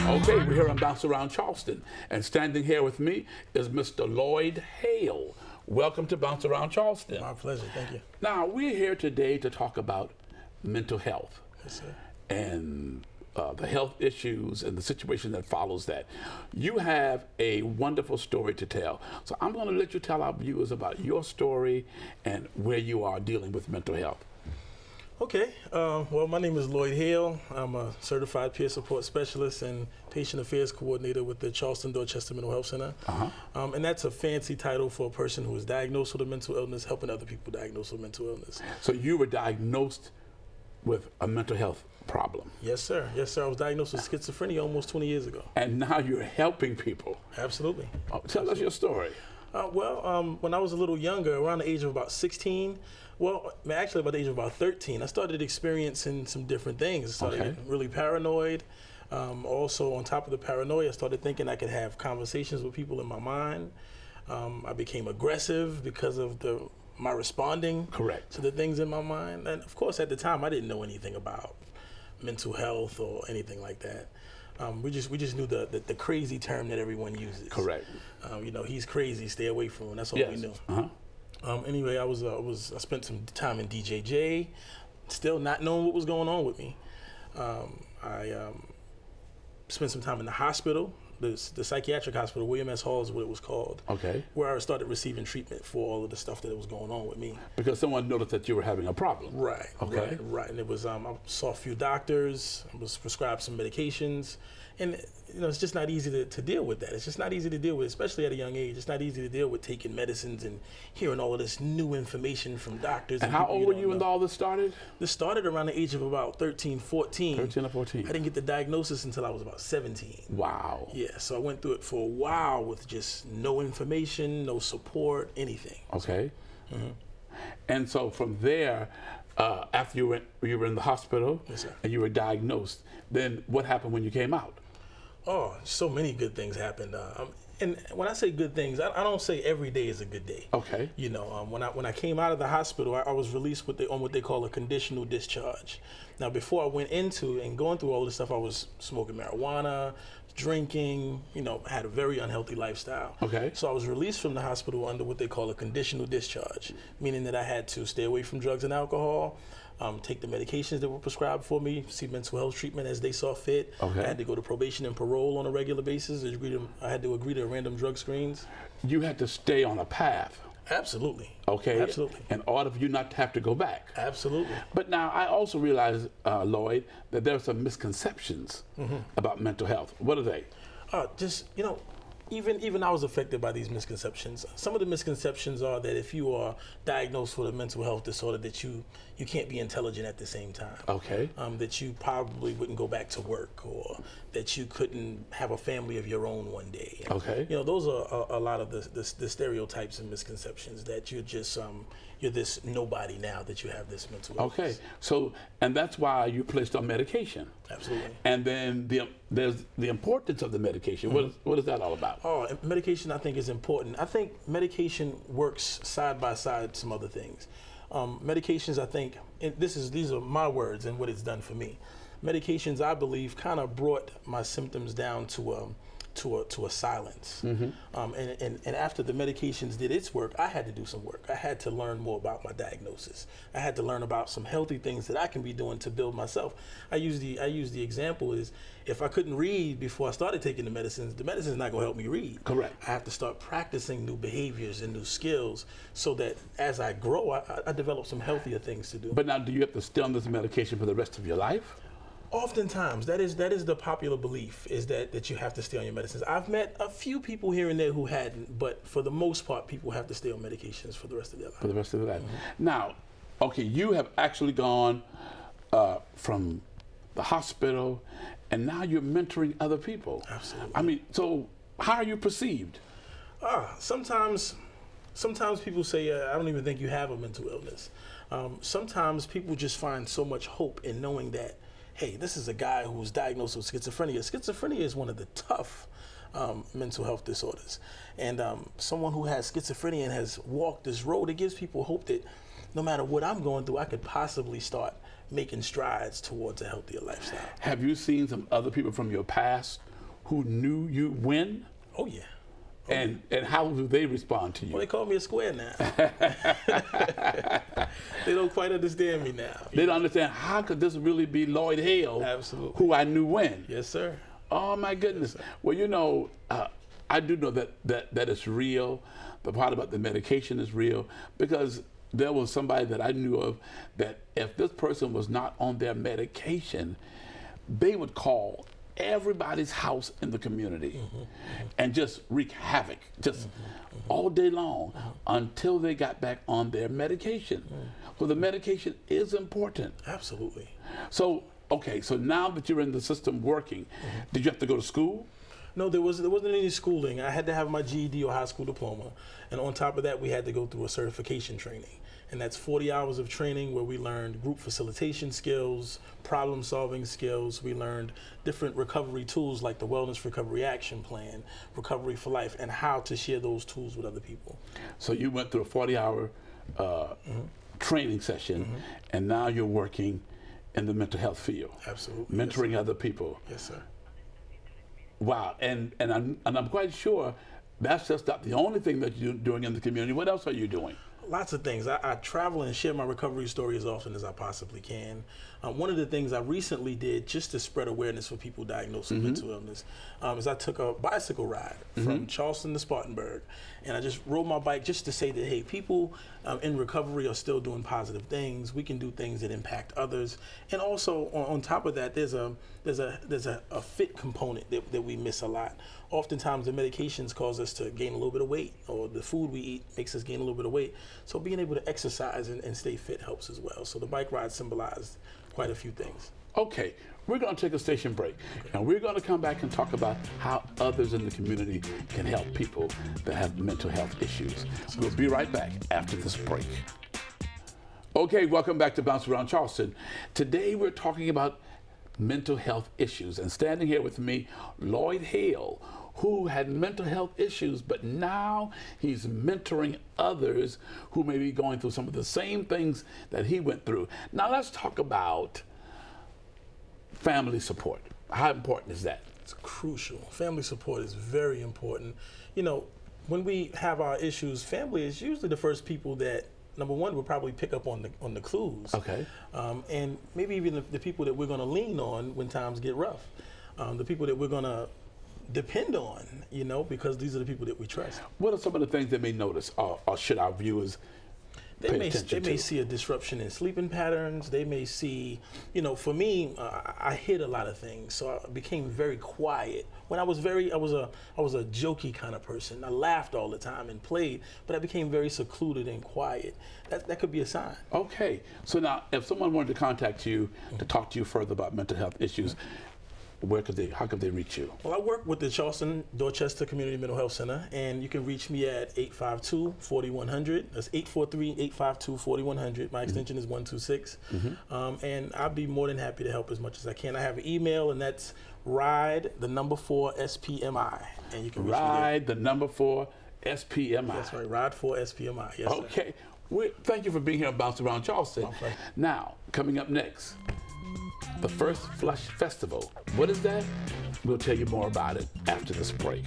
Okay, we're here on Bounce Around Charleston, and standing here with me is Mr. Lloyd Hale. Welcome to Bounce Around Charleston. My pleasure, thank you. Now, we're here today to talk about mental health. Yes, sir. And the health issues and the situation that follows that. You have a wonderful story to tell. So I'm going to let you tell our viewers about your story and where you are dealing with mental health. Okay, well, my name is Lloyd Hale. I'm a certified peer support specialist and patient affairs coordinator with the Charleston Dorchester Mental Health Center. And that's a fancy title for a person who is diagnosed with a mental illness, helping other people diagnosed with mental illness. So you were diagnosed with a mental health problem? Yes, sir. Yes, sir. I was diagnosed with schizophrenia almost 20 years ago. And now you're helping people. Absolutely. Tell us your story. When I was a little younger, around the age of about 16, well, actually about the age of about 13, I started experiencing some different things. I started getting really paranoid. Also, on top of the paranoia, I started thinking I could have conversations with people in my mind. I became aggressive because of my responding to the things in my mind. And of course, at the time, I didn't know anything about mental health or anything like that. We just knew the crazy term that everyone uses. Correct. You know, he's crazy, stay away from him. That's all we knew. Anyway, I spent some time in DJJ, still not knowing what was going on with me. I spent some time in the hospital, the psychiatric hospital. William S. Hall is what it was called. Okay. Where I started receiving treatment for all of the stuff that was going on with me. Because someone noticed that you were having a problem. Right. Okay. Right. And it was I saw a few doctors. I was prescribed some medications, and you know it's just not easy to deal with that. It's just not easy to deal with, especially at a young age. It's not easy to deal with taking medicines and hearing all of this new information from doctors. And how old were you when all this started? This started around the age of about 13, 14. 13 or 14. I didn't get the diagnosis until I was about 17. Wow. Yeah, so I went through it for a while with just no information, no support, anything. Okay. And so from there, after you were in the hospital and you were diagnosed, then what happened when you came out? Oh, so many good things happened. And when I say good things, I don't say every day is a good day. Okay. You know, when I came out of the hospital, I was released on what they call a conditional discharge. Now, before I went into and going through all this stuff, I was smoking marijuana, drinking, you know, had a very unhealthy lifestyle. Okay. So I was released from the hospital under what they call a conditional discharge, meaning that I had to stay away from drugs and alcohol, take the medications that were prescribed for me, see mental health treatment as they saw fit. Okay. I had to go to probation and parole on a regular basis. I had to agree to random drug screens. You had to stay on a path. Absolutely. Okay. Absolutely. In order for you not to have to go back. Absolutely. But now I also realize, Lloyd, that there are some misconceptions about mental health. What are they? Just, you know, even I was affected by these misconceptions. Some of the misconceptions are that if you are diagnosed with a mental health disorder, that you can't be intelligent at the same time. Okay. That you probably wouldn't go back to work, or that you couldn't have a family of your own one day. Okay. You know, those are a lot of the stereotypes and misconceptions, that you're just you're this nobody now that you have this mental illness. Okay. So, and that's why you're placed on medication. Absolutely. And then there's the importance of the medication. What is that all about? Oh, medication I think is important. I think medication works side by side some other things. Medications, I think, and these are my words and what it's done for me. Medications, I believe, kind of brought my symptoms down to a silence. And after the medications did its work, I had to do some work. I had to learn more about my diagnosis. I had to learn about some healthy things that I can be doing to build myself. I use the example is, if I couldn't read before I started taking the medicine's not going to help me read. Correct. I have to start practicing new behaviors and new skills so that as I grow, I develop some healthier things to do. But now, do you have to stay on this medication for the rest of your life? Oftentimes, that is the popular belief, is that you have to stay on your medicines. I've met a few people here and there who hadn't, but for the most part, people have to stay on medications for the rest of their life. For the rest of their life. Now, okay, you have actually gone from the hospital, and now you're mentoring other people. Absolutely. I mean, so how are you perceived? Sometimes people say, I don't even think you have a mental illness. Sometimes people just find so much hope in knowing that, hey, this is a guy who was diagnosed with schizophrenia. Schizophrenia is one of the tough mental health disorders. And someone who has schizophrenia and has walked this road, it gives people hope that no matter what I'm going through, I could possibly start making strides towards a healthier lifestyle. Have you seen some other people from your past who knew you when? Oh yeah. And how do they respond to you? Well, they call me a square now. They don't quite understand me now. They don't understand, how could this really be Lloyd Hale? Absolutely. Who I knew when? Yes, sir. Oh my goodness. Yes, well, you know, I do know that it's real. The part about the medication is real, because there was somebody that I knew of that if this person was not on their medication, they would call everybody's house in the community and just wreak havoc, just all day long until they got back on their medication. Well, the medication is important. Absolutely. So, okay, so now that you're in the system working, did you have to go to school? No, there wasn't any schooling. I had to have my GED or high school diploma. And on top of that, we had to go through a certification training. And that's 40 hours of training where we learned group facilitation skills, problem solving skills. We learned different recovery tools like the Wellness Recovery Action Plan, Recovery for Life, and how to share those tools with other people. So you went through a 40-hour training session, and now you're working in the mental health field. Absolutely. Mentoring other people. Yes, sir. Wow, and I'm quite sure that's just not the only thing that you're doing in the community. What else are you doing? Lots of things. I travel and share my recovery story as often as I possibly can. One of the things I recently did just to spread awareness for people diagnosed with mental illness is I took a bicycle ride from Charleston to Spartanburg, and I just rode my bike just to say that, hey, people in recovery are still doing positive things. We can do things that impact others, and also on top of that, there's a fit component that we miss a lot. Oftentimes the medications cause us to gain a little bit of weight, or the food we eat makes us gain a little bit of weight. So being able to exercise and stay fit helps as well. So the bike ride symbolized quite a few things. Okay, we're going to take a station break, and we're going to come back and talk about how others in the community can help people that have mental health issues. We'll be right back after this break. Okay, welcome back to Bounce Around Charleston. Today we're talking about mental health issues, and standing here with me, Lloyd Hale, who had mental health issues, but now he's mentoring others who may be going through some of the same things that he went through. Now let's talk about family support. How important is that? It's crucial. Family support is very important. You know, when we have our issues, family is usually the first people that, number one, will probably pick up on the clues. Okay. And maybe even the people that we're going to lean on when times get rough. The people that we're going to depend on, you know, because these are the people that we trust. What are some of the things they may notice, or should our viewers pay attention to? They may see a disruption in sleeping patterns. They may see, you know, for me, I hid a lot of things, so I became very quiet. When I was a jokey kind of person. I laughed all the time and played, but I became very secluded and quiet. That could be a sign. Okay, so now if someone wanted to contact you to talk to you further about mental health issues, how could they reach you? Well, I work with the Charleston Dorchester Community Mental Health Center, and you can reach me at 852-4100. That's 843-852-4100. My extension is 126. And I'd be more than happy to help as much as I can. I have an email, and that's ride4spmi, and you can reach me there. Ride4spmi. That's right, ride4spmi. Yes, okay. Thank you for being here on Bounce Around Charleston. Okay. Now, coming up next, the First Flush Festival. What is that? We'll tell you more about it after this break.